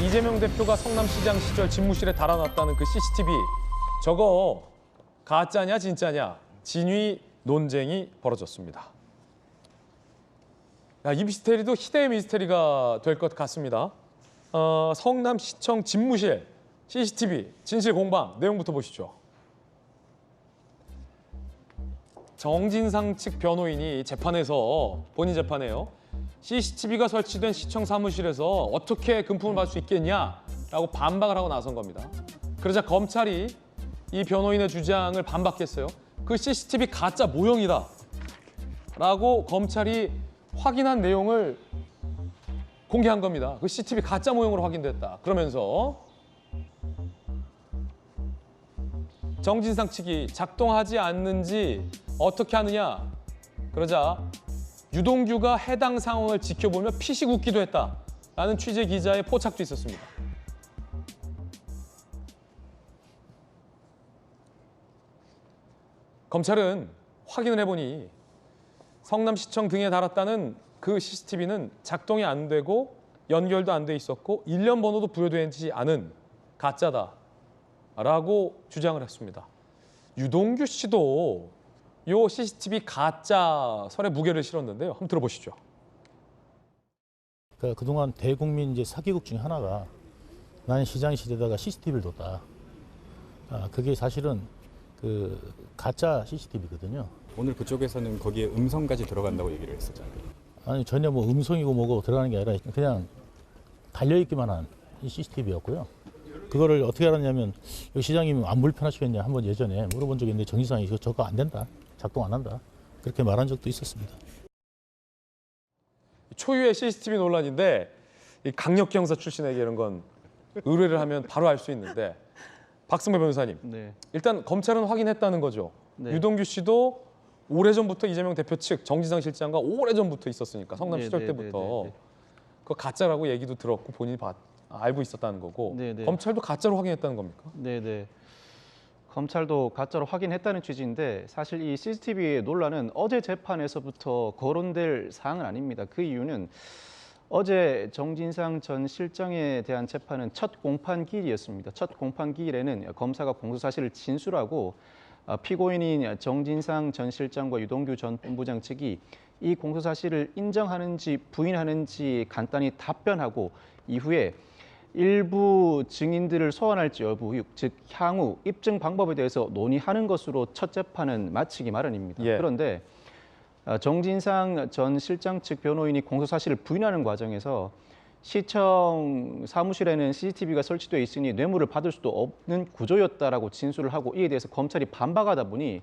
이재명 대표가 성남시장 시절 집무실에 달아놨다는 그 CCTV. 저거 가짜냐 진짜냐 진위 논쟁이 벌어졌습니다. 이 미스테리도 희대의 미스테리가 될 것 같습니다. 성남시청 집무실 CCTV 진실 공방 내용부터 보시죠. 정진상 측 변호인이 재판에서 본인 재판에요. CCTV가 설치된 시청 사무실에서 어떻게 금품을 받을 수 있겠냐라고 반박을 하고 나선 겁니다. 그러자 검찰이 이 변호인의 주장을 반박했어요. 그 CCTV 가짜 모형이다 라고 검찰이 확인한 내용을 공개한 겁니다. 그 CCTV 가짜 모형으로 확인됐다. 그러면서 정진상 측이 작동하지 않는지 어떻게 하느냐. 그러자 유동규가 해당 상황을 지켜보며 피식 웃기도 했다라는 취재 기자의 포착도 있었습니다. 검찰은 확인을 해보니 성남시청 등에 달았다는 그 CCTV는 작동이 안 되고 연결도 안 돼 있었고 일련 번호도 부여되지 않은 가짜다라고 주장을 했습니다. 유동규 씨도 요 CCTV 가짜 설에 무게를 실었는데요. 한번 들어보시죠. 그러니까 그동안 대국민 이제 사기극 중에 하나가 나는 시장실에다가 CCTV를 뒀다. 그게 사실은 그 가짜 CCTV거든요. 오늘 그쪽에서는 거기에 음성까지 들어간다고 얘기를 했었잖아요. 아니 전혀 뭐 음성이고 뭐고 들어가는 게 아니라 그냥 달려있기만 한 이 CCTV였고요. 그거를 어떻게 알았냐면 여기 시장님 안 불편하시겠냐 한번 예전에 물어본 적이 있는데 정진상이 저거 안 된다. 작동 안 한다. 그렇게 말한 적도 있었습니다. 초유의 CCTV 논란인데 이 강력기 형사 출신에게 이런 건 의뢰를 하면 바로 알 수 있는데 박승배 변호사님, 네. 일단 검찰은 확인했다는 거죠. 네. 유동규 씨도 오래전부터 이재명 대표 측 정진상 실장과 오래전부터 있었으니까 성남 시절 네, 때부터 그거 가짜라고 얘기도 들었고 본인이 알고 있었다는 거고 검찰도 가짜로 확인했다는 겁니까? 네네. 검찰도 가짜로 확인했다는 취지인데 사실 이 CCTV 논란은 어제 재판에서부터 거론될 사항은 아닙니다. 그 이유는 어제 정진상 전 실장에 대한 재판은 첫 공판 기일이었습니다. 첫 공판 기일에는 검사가 공소 사실을 진술하고 피고인인 정진상 전 실장과 유동규 전 본부장 측이 이 공소 사실을 인정하는지 부인하는지 간단히 답변하고 이후에 일부 증인들을 소환할지 여부, 즉 향후 입증 방법에 대해서 논의하는 것으로 첫 재판은 마치기 마련입니다. 그런데 정진상 전 실장 측 변호인이 공소 사실을 부인하는 과정에서 시청 사무실에는 CCTV가 설치되어 있으니 뇌물을 받을 수도 없는 구조였다라고 진술을 하고 이에 대해서 검찰이 반박하다 보니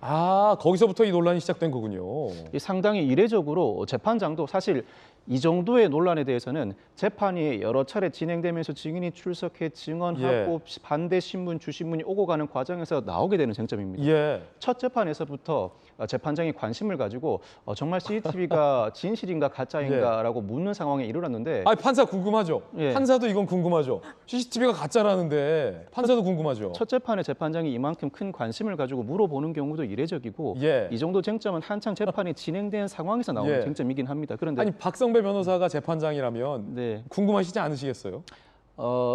거기서부터 이 논란이 시작된 거군요. 상당히 이례적으로 재판장도 사실 이 정도의 논란에 대해서는 재판이 여러 차례 진행되면서 증인이 출석해 증언하고 반대 신문, 주신문이 오고 가는 과정에서 나오게 되는 쟁점입니다. 첫 재판에서부터 재판장이 관심을 가지고 정말 CCTV가 진실인가 가짜인가라고 묻는 상황에 이르렀는데 판사 궁금하죠? 판사도 이건 궁금하죠? CCTV가 가짜라는데 판사도 궁금하죠? 첫 재판에 재판장이 이만큼 큰 관심을 가지고 물어보는 경우도 이례적이고 이 정도 쟁점은 한창 재판이 진행된 상황에서 나오는 쟁점이긴 합니다. 그런데 아니 박성배 변호사가 재판장이라면 궁금하시지 않으시겠어요?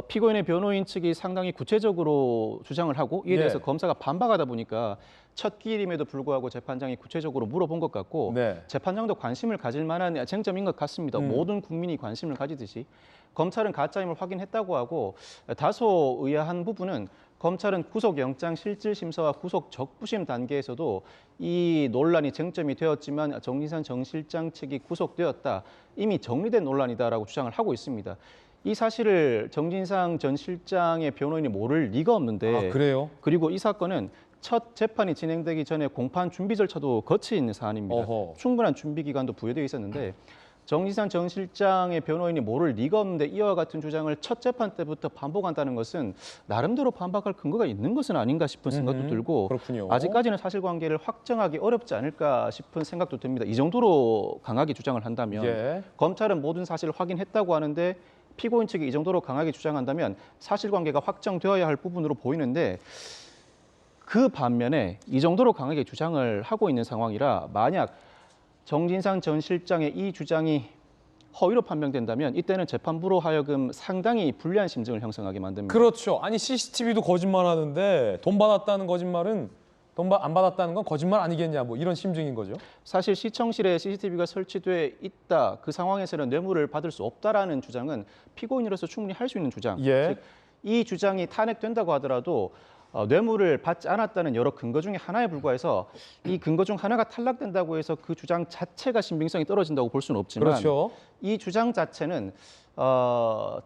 피고인의 변호인 측이 상당히 구체적으로 주장을 하고 이에 대해서 검사가 반박하다 보니까 첫 기일임에도 불구하고 재판장이 구체적으로 물어본 것 같고 재판장도 관심을 가질 만한 쟁점인 것 같습니다. 모든 국민이 관심을 가지듯이 검찰은 가짜임을 확인했다고 하고 다소 의아한 부분은 검찰은 구속영장 실질심사와 구속 적부심 단계에서도 이 논란이 쟁점이 되었지만 정진상 정 실장 측이 구속되었다. 이미 정리된 논란이다라고 주장을 하고 있습니다. 이 사실을 정진상 전 실장의 변호인이 모를 리가 없는데 그래요? 그리고 이 사건은 첫 재판이 진행되기 전에 공판 준비 절차도 거친 사안입니다. 충분한 준비 기간도 부여되어 있었는데 정진상 전 실장의 변호인이 모를 리가 없는데 이와 같은 주장을 첫 재판 때부터 반복한다는 것은 나름대로 반박할 근거가 있는 것은 아닌가 싶은 생각도 들고 아직까지는 사실관계를 확정하기 어렵지 않을까 싶은 생각도 듭니다. 이 정도로 강하게 주장을 한다면 검찰은 모든 사실을 확인했다고 하는데 피고인 측이 이 정도로 강하게 주장한다면 사실관계가 확정되어야 할 부분으로 보이는데 그 반면에 이 정도로 강하게 주장을 하고 있는 상황이라 만약 정진상 전 실장의 이 주장이 허위로 판명된다면 이때는 재판부로 하여금 상당히 불리한 심증을 형성하게 만듭니다. 그렇죠. 아니 CCTV도 거짓말하는데 돈 받았다는 거짓말은 돈 안 받았다는 건 거짓말 아니겠냐 뭐 이런 심증인 거죠. 사실 시청실에 CCTV가 설치돼 있다. 그 상황에서는 뇌물을 받을 수 없다라는 주장은 피고인으로서 충분히 할 수 있는 주장. 예. 즉, 이 주장이 탄핵된다고 하더라도 뇌물을 받지 않았다는 여러 근거 중에 하나에 불과해서 이 근거 중 하나가 탈락된다고 해서 그 주장 자체가 신빙성이 떨어진다고 볼 수는 없지만 그렇죠. 이 주장 자체는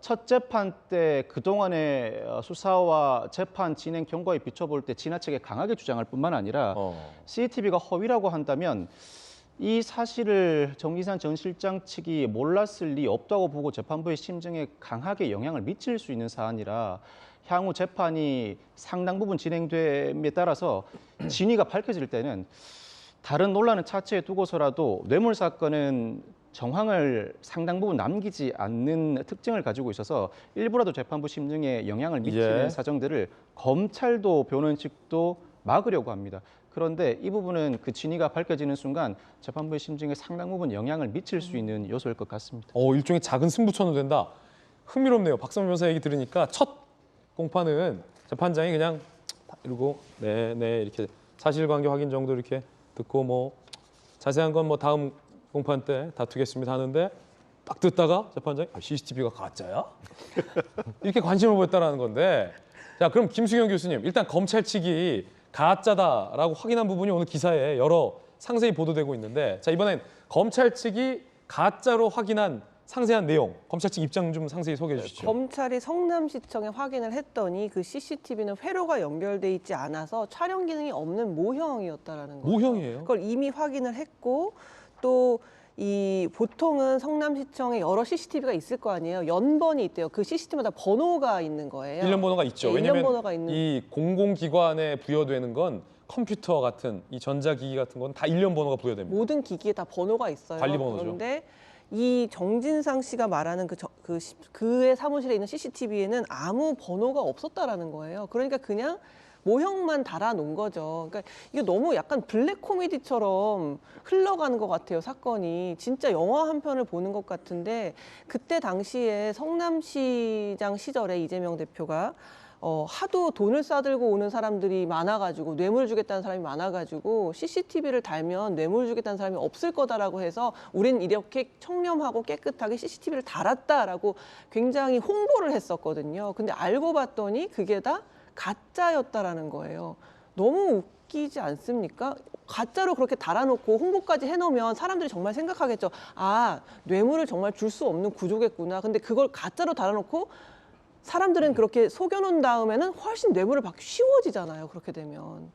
첫 재판 때 그동안의 수사와 재판 진행 경과에 비춰볼 때 지나치게 강하게 주장할 뿐만 아니라 CCTV가 허위라고 한다면 이 사실을 정진상 전 실장 측이 몰랐을 리 없다고 보고 재판부의 심증에 강하게 영향을 미칠 수 있는 사안이라 향후 재판이 상당 부분 진행됨에 따라서 진위가 밝혀질 때는 다른 논란은 차치해 두고서라도 뇌물 사건은 정황을 상당 부분 남기지 않는 특징을 가지고 있어서 일부라도 재판부 심증에 영향을 미치는 예. 사정들을 검찰도 변호인 측도 막으려고 합니다. 그런데 이 부분은 그 진위가 밝혀지는 순간 재판부의 심증에 상당 부분 영향을 미칠 수 있는 요소일 것 같습니다. 일종의 작은 승부처는 된다. 흥미롭네요. 박성민 변호사 얘기 들으니까 첫 공판은 재판장이 그냥 이러고 네 이렇게 사실관계 확인 정도 이렇게 듣고 뭐 자세한 건 뭐 다음 공판 때 다투겠습니다 하는데 딱 듣다가 재판장이 CCTV가 가짜야? 이렇게 관심을 보였다라는 건데 자 그럼 김수경 교수님 일단 검찰 측이 가짜다라고 확인한 부분이 오늘 기사에 여러 상세히 보도되고 있는데 자 이번엔 검찰 측이 가짜로 확인한 상세한 내용 검찰 측 입장 좀 상세히 소개해 주시죠. 검찰이 성남시청에 확인을 했더니 그 CCTV는 회로가 연결돼 있지 않아서 촬영 기능이 없는 모형이었다라는 거예요. 모형이에요? 그걸 이미 확인을 했고 또 이 보통은 성남시청에 여러 CCTV가 있을 거 아니에요. 연번이 있대요. 그 CCTV마다 번호가 있는 거예요. 일련 번호가 있죠. 네, 왜냐하면 일련 번호가 있는. 이 공공기관에 부여되는 건 컴퓨터 같은 이 전자기기 같은 건 다 일련 번호가 부여됩니다. 모든 기기에 다 번호가 있어요. 관리 번호죠. 그런데 이 정진상 씨가 말하는 그의 사무실에 있는 CCTV에는 아무 번호가 없었다라는 거예요. 그러니까 그냥 모형만 달아놓은 거죠. 그러니까 이게 너무 약간 블랙 코미디처럼 흘러가는 것 같아요, 사건이. 진짜 영화 한 편을 보는 것 같은데 그때 당시에 성남시장 시절에 이재명 대표가 하도 돈을 싸들고 오는 사람들이 많아가지고 뇌물 주겠다는 사람이 많아가지고 CCTV를 달면 뇌물 주겠다는 사람이 없을 거다라고 해서 우린 이렇게 청렴하고 깨끗하게 CCTV를 달았다라고 굉장히 홍보를 했었거든요. 근데 알고 봤더니 그게 다 가짜였다라는 거예요. 너무 웃기지 않습니까? 가짜로 그렇게 달아놓고 홍보까지 해놓으면 사람들이 정말 생각하겠죠. 아, 뇌물을 정말 줄 수 없는 구조겠구나. 근데 그걸 가짜로 달아놓고 사람들은 그렇게 속여놓은 다음에는 훨씬 뇌물을 받기 쉬워지잖아요. 그렇게 되면.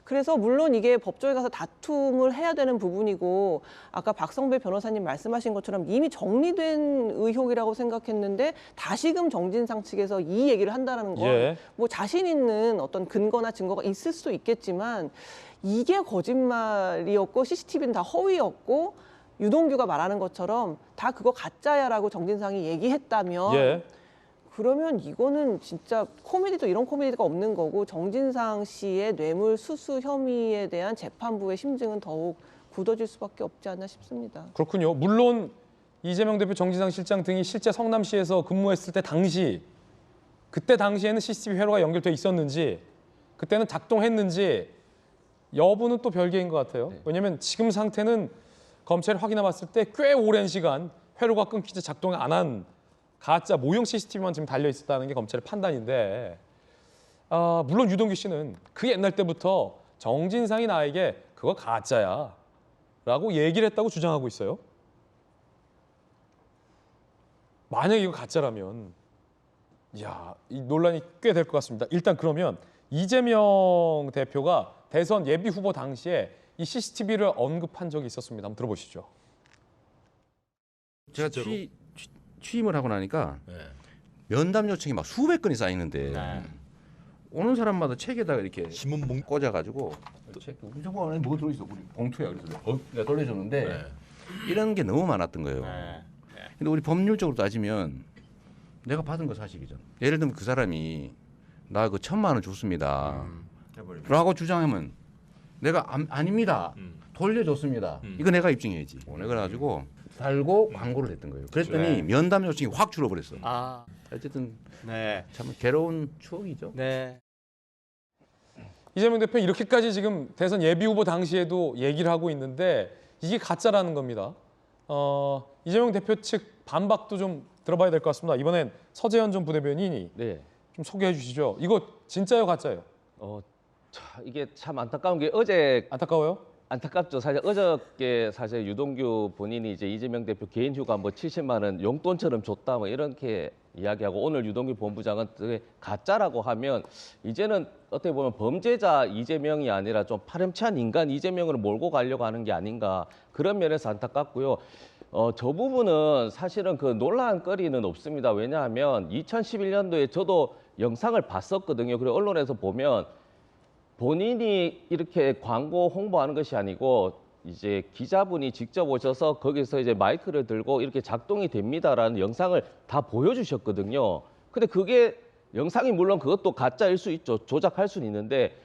그래서 물론 이게 법정에 가서 다툼을 해야 되는 부분이고 아까 박성배 변호사님 말씀하신 것처럼 이미 정리된 의혹이라고 생각했는데 다시금 정진상 측에서 이 얘기를 한다는 건 뭐 자신 있는 어떤 근거나 증거가 있을 수도 있겠지만 이게 거짓말이었고 CCTV는 다 허위였고 유동규가 말하는 것처럼 다 그거 가짜야라고 정진상이 얘기했다면 그러면 이거는 진짜 코미디도 이런 코미디가 없는 거고 정진상 씨의 뇌물 수수 혐의에 대한 재판부의 심증은 더욱 굳어질 수밖에 없지 않나 싶습니다. 그렇군요. 물론 이재명 대표, 정진상 실장 등이 실제 성남시에서 근무했을 때 그때 당시에는 CCTV 회로가 연결돼 있었는지 그때는 작동했는지 여부는 또 별개인 것 같아요. 왜냐하면 지금 상태는 검찰이 확인해 봤을 때 꽤 오랜 시간 회로가 끊기지 작동 안 한 가짜 모형 CCTV만 지금 달려 있었다는 게 검찰의 판단인데 물론 유동규 씨는 그 옛날 때부터 정진상이 나에게 그거 가짜야 라고 얘기를 했다고 주장하고 있어요. 만약에 이거 가짜라면 이 논란이 꽤 될 것 같습니다. 일단 그러면 이재명 대표가 대선 예비 후보 당시에 이 CCTV를 언급한 적이 있었습니다. 한번 들어보시죠. 제가 취임을 하고 나니까 면담 요청이 막 수백 건이 쌓이는데 오는 사람마다 책에다가 이렇게 신문 꽂아가지고 책 저거 안에 뭐 들어있어? 우리 봉투야. 그래서 내가 돌려줬는데 이런 게 너무 많았던 거예요. 근데 우리 법률적으로 따지면 내가 받은 거 사실이잖아. 예를 들면 그 사람이 나 그 1,000만 원 줬습니다 라고 주장하면 내가 아닙니다 돌려줬습니다 이거 내가 입증해야지. 그래가지고 달고 광고를 했던 거예요. 그랬더니 면담 요청이 확 줄어버렸어. 아, 어쨌든 네. 참 괴로운 추억이죠. 네. 이재명 대표 이렇게까지 지금 대선 예비 후보 당시에도 얘기를 하고 있는데 이게 가짜라는 겁니다. 이재명 대표 측 반박도 좀 들어봐야 될 것 같습니다. 이번엔 서재현 전 부대변인이 네. 좀 소개해 주시죠. 이거 진짜요, 가짜요? 이게 참 안타까운 게 어제 안타까워요? 안타깝죠. 사실 어저께 사실 유동규 본인이 이제 이재명 대표 개인 휴가 뭐 70만 원 용돈처럼 줬다 뭐 이렇게 이야기하고 오늘 유동규 본부장은 그게 가짜라고 하면 이제는 어떻게 보면 범죄자 이재명이 아니라 좀 파렴치한 인간 이재명을 몰고 가려고 하는 게 아닌가 그런 면에서 안타깝고요. 저 부분은 사실은 그 논란거리는 없습니다. 왜냐하면 2011년도에 저도 영상을 봤었거든요. 그리고 언론에서 보면 본인이 이렇게 광고 홍보하는 것이 아니고 이제 기자분이 직접 오셔서 거기서 이제 마이크를 들고 이렇게 작동이 됩니다라는 영상을 다 보여주셨거든요. 근데 그게 영상이 물론 그것도 가짜일 수 있죠. 조작할 수는 있는데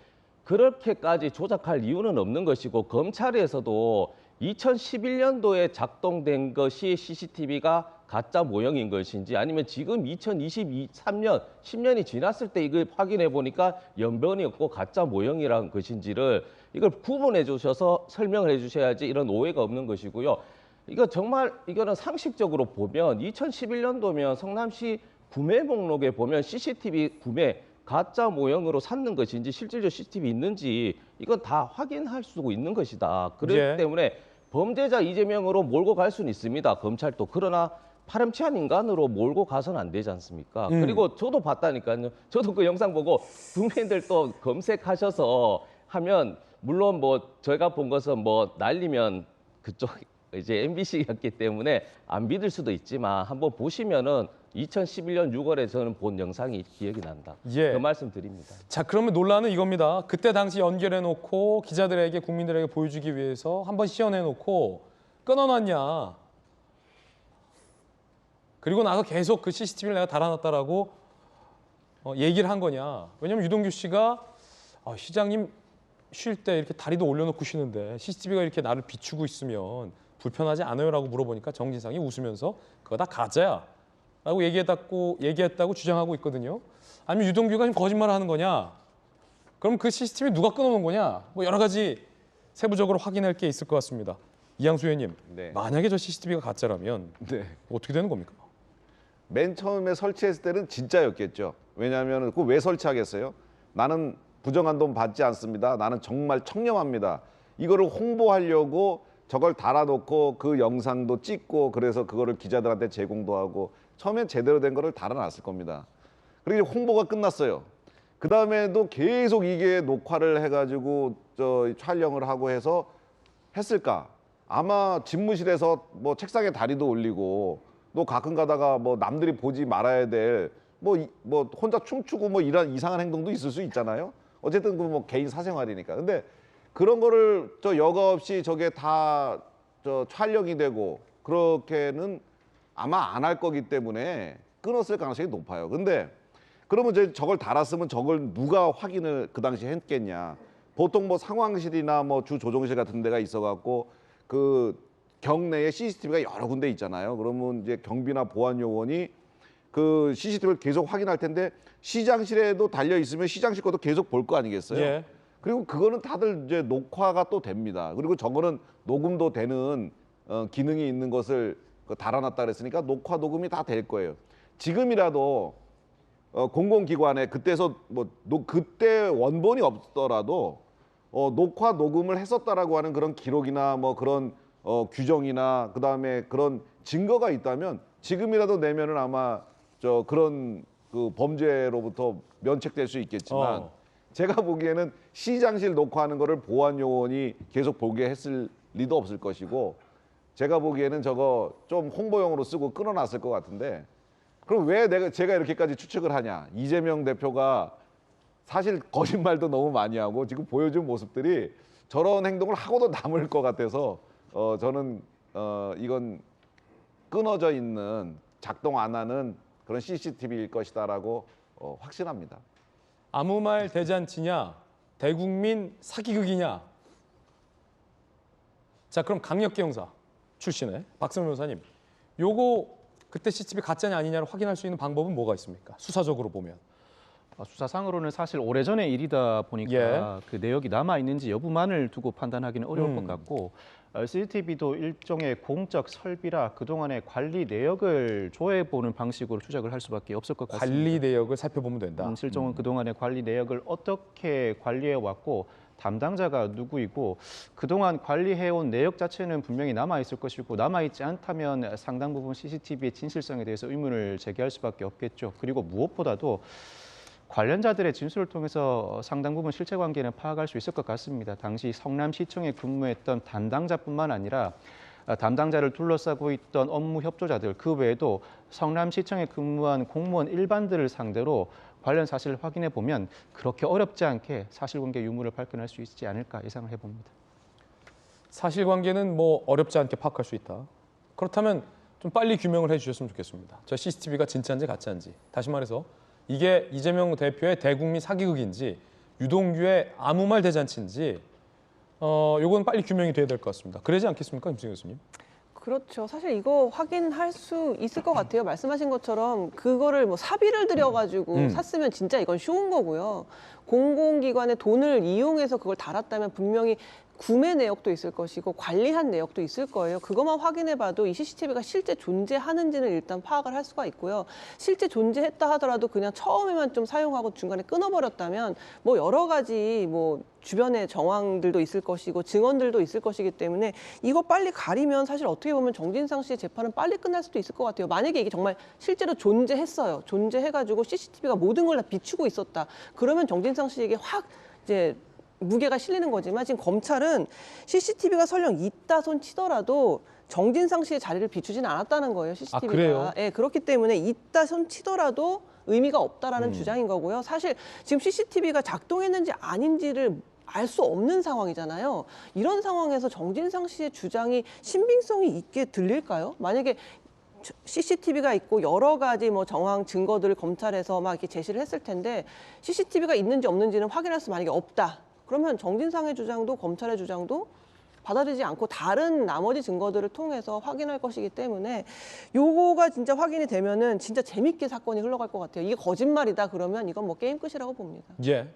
그렇게까지 조작할 이유는 없는 것이고 검찰에서도 2011년도에 작동된 것이 CCTV가 가짜 모형인 것인지 아니면 지금 2023년 10년이 지났을 때 이걸 확인해 보니까 연변이 없고 가짜 모형이라는 것인지를 이걸 구분해 주셔서 설명을 해 주셔야지 이런 오해가 없는 것이고요. 이거 정말 이거는 상식적으로 보면 2011년도면 성남시 구매 목록에 보면 CCTV 구매 가짜 모형으로 샀는 것인지 실질적 CCTV 있는지 이건 다 확인할 수 있는 것이다. 그렇기 예. 때문에 범죄자 이재명으로 몰고 갈 수는 있습니다. 검찰도. 그러나 파렴치한 인간으로 몰고 가서는 안 되지 않습니까? 그리고 저도 봤다니까요. 저도 그 영상 보고 국민들 또 검색하셔서 하면 물론 뭐 저희가 본 것은 뭐 날리면 그쪽 이제 MBC였기 때문에 안 믿을 수도 있지만 한번 보시면은 2011년 6월에 저는 본 영상이 기억이 난다. 예. 그 말씀 드립니다. 자, 그러면 논란은 이겁니다. 그때 당시 연결해 놓고 기자들에게 국민들에게 보여주기 위해서 한번 시연해 놓고 끊어놨냐. 그리고 나서 계속 그 CCTV를 내가 달아놨다라고 얘기를 한 거냐. 왜냐면 유동규 씨가 시장님 쉴 때 이렇게 다리도 올려놓고 쉬는데 CCTV가 이렇게 나를 비추고 있으면 불편하지 않아요라고 물어보니까 정진상이 웃으면서 그거 다 가짜야. 라고 얘기했다고 주장하고 있거든요. 아니면 유동규가 지금 거짓말을 하는 거냐? 그럼 그 CCTV 누가 끊어놓은 거냐? 뭐 여러 가지 세부적으로 확인할 게 있을 것 같습니다. 이양수 의원님, 네. 만약에 저 CCTV가 가짜라면 네. 어떻게 되는 겁니까? 맨 처음에 설치했을 때는 진짜였겠죠. 왜냐하면 그거 왜 설치하겠어요? 나는 부정한 돈 받지 않습니다. 나는 정말 청렴합니다. 이거를 홍보하려고 저걸 달아놓고 그 영상도 찍고 그래서 그거를 기자들한테 제공도 하고 처음엔 제대로 된 거를 달아놨을 겁니다. 그리고 홍보가 끝났어요. 그 다음에도 계속 이게 녹화를 해가지고 촬영을 하고 해서 했을까? 아마 집무실에서 뭐 책상에 다리도 올리고 또 가끔 가다가 뭐 남들이 보지 말아야 될 뭐 혼자 춤추고 뭐 이런 이상한 행동도 있을 수 있잖아요. 어쨌든 그 뭐 개인 사생활이니까. 근데 그런 거를 여과 없이 저게 다 촬영이 되고 그렇게는 아마 안 할 거기 때문에 끊었을 가능성이 높아요. 근데 그러면 저걸 달았으면 저걸 누가 확인을 그 당시에 했겠냐. 보통 뭐 상황실이나 뭐 주 조종실 같은 데가 있어갖고 그 경내에 CCTV가 여러 군데 있잖아요. 그러면 이제 경비나 보안 요원이 그 CCTV를 계속 확인할 텐데 시장실에도 달려 있으면 시장실 것도 계속 볼 거 아니겠어요? 예. 그리고 그거는 다들 이제 녹화가 또 됩니다. 그리고 저거는 녹음도 되는 기능이 있는 것을 달아놨다 그랬으니까 녹화 녹음이 다 될 거예요. 지금이라도 공공기관에 그때서 그때 원본이 없더라도 녹화 녹음을 했었다라고 하는 그런 기록이나 뭐 그런 규정이나 그다음에 그런 증거가 있다면 지금이라도 내면은 아마 그런 그 범죄로부터 면책될 수 있겠지만 제가 보기에는 시장실 녹화하는 거를 보안 요원이 계속 보게 했을 리도 없을 것이고 제가 보기에는 저거 좀 홍보용으로 쓰고 끊어놨을 것 같은데 그럼 왜 제가 이렇게까지 추측을 하냐. 이재명 대표가 사실 거짓말도 너무 많이 하고 지금 보여준 모습들이 저런 행동을 하고도 남을 것 같아서 저는 이건 끊어져 있는 작동 안 하는 그런 CCTV일 것이다라고 확신합니다. 아무 말 대잔치냐? 대국민 사기극이냐? 자, 그럼 강력계 형사 출신의 박승훈 변호사님, 요거 그때 CCTV 가짜냐 아니냐를 확인할 수 있는 방법은 뭐가 있습니까? 수사적으로 보면. 수사상으로는 사실 오래전의 일이다 보니까 그 내역이 남아 있는지 여부만을 두고 판단하기는 어려울 것 같고 CCTV도 일종의 공적 설비라 그동안의 관리 내역을 조회해보는 방식으로 추적을 할 수밖에 없을 것 같습니다. 관리 내역을 살펴보면 된다. 실종은 그동안의 관리 내역을 어떻게 관리해왔고 담당자가 누구이고 그동안 관리해온 내역 자체는 분명히 남아있을 것이고 남아있지 않다면 상당 부분 CCTV의 진실성에 대해서 의문을 제기할 수밖에 없겠죠. 그리고 무엇보다도 관련자들의 진술을 통해서 상당 부분 실체관계는 파악할 수 있을 것 같습니다. 당시 성남시청에 근무했던 담당자뿐만 아니라 담당자를 둘러싸고 있던 업무 협조자들 그 외에도 성남시청에 근무한 공무원 일반들을 상대로 관련 사실을 확인해 보면 그렇게 어렵지 않게 사실관계 유무를 발견할 수 있지 않을까 예상을 해봅니다. 사실관계는 뭐 어렵지 않게 파악할 수 있다. 그렇다면 좀 빨리 규명을 해주셨으면 좋겠습니다. 저 CCTV가 진짜인지 가짜인지. 다시 말해서 이게 이재명 대표의 대국민 사기극인지 유동규의 아무 말 대잔치인지 요건 빨리 규명이 돼야 될 것 같습니다. 그러지 않겠습니까, 임승희 교수님? 그렇죠. 사실 이거 확인할 수 있을 것 같아요. 말씀하신 것처럼 그거를 뭐 사비를 들여가지고 샀으면 진짜 이건 쉬운 거고요. 공공기관의 돈을 이용해서 그걸 달았다면 분명히 구매 내역도 있을 것이고 관리한 내역도 있을 거예요. 그것만 확인해봐도 이 CCTV가 실제 존재하는지는 일단 파악을 할 수가 있고요. 실제 존재했다 하더라도 그냥 처음에만 좀 사용하고 중간에 끊어버렸다면 뭐 여러 가지 뭐 주변에 정황들도 있을 것이고 증언들도 있을 것이기 때문에 이거 빨리 가리면 사실 어떻게 보면 정진상 씨의 재판은 빨리 끝날 수도 있을 것 같아요. 만약에 이게 정말 실제로 존재했어요. 존재해가지고 CCTV가 모든 걸 다 비추고 있었다. 그러면 정진상 씨에게 확 이제 무게가 실리는 거지만 지금 검찰은 CCTV가 설령 있다 손 치더라도 정진상 씨의 자리를 비추지는 않았다는 거예요. CCTV가. 아, 그래요? 예, 그렇기 때문에 있다 손 치더라도 의미가 없다라는 주장인 거고요. 사실 지금 CCTV가 작동했는지 아닌지를 알 수 없는 상황이잖아요. 이런 상황에서 정진상 씨의 주장이 신빙성이 있게 들릴까요? 만약에 CCTV가 있고 여러 가지 뭐 정황 증거들을 검찰에서 막 이렇게 제시를 했을 텐데 CCTV가 있는지 없는지는 확인할 수 만약에 없다. 그러면 정진상의 주장도 검찰의 주장도 받아들이지 않고 다른 나머지 증거들을 통해서 확인할 것이기 때문에 요거가 진짜 확인이 되면은 진짜 재밌게 사건이 흘러갈 것 같아요. 이게 거짓말이다 그러면 이건 뭐 게임 끝이라고 봅니다. 예.